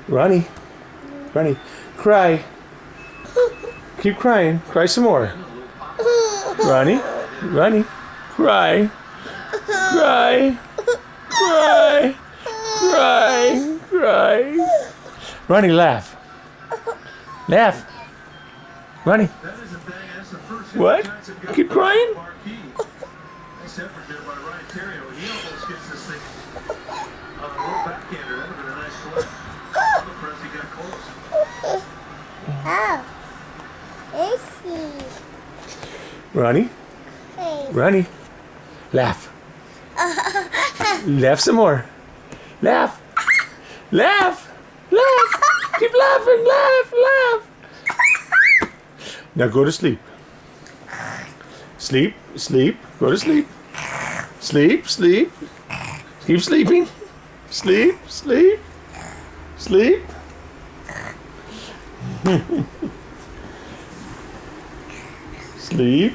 Ronnie. Ronnie. Cry. Keep crying. Cry some more. Ronnie. Ronnie. Cry. Cry. Cry. Cry. Cry. Ronnie, laugh. Laugh. Ronnie. What? Keep crying? Oh, is he? Ronnie. Hey. Ronnie. Laugh. Laugh some more. Laugh. Laugh. Laugh. Keep laughing. Laugh. Laugh. Now go to sleep. Sleep. Sleep. Go to sleep. Sleep. Sleep. Keep sleeping. Sleep. Sleep. Sleep. Sleep.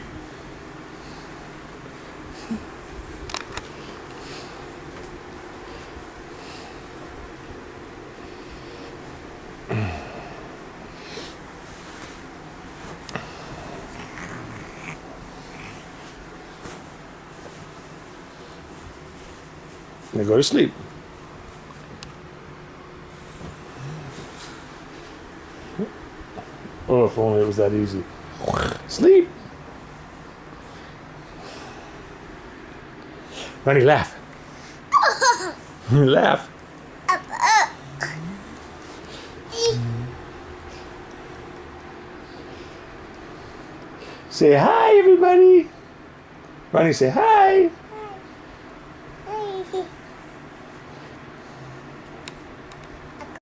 Now go to sleep. Oh, if only it was that easy. Sleep. Ronnie, laugh. Laugh. Say hi, everybody. Ronnie, say hi.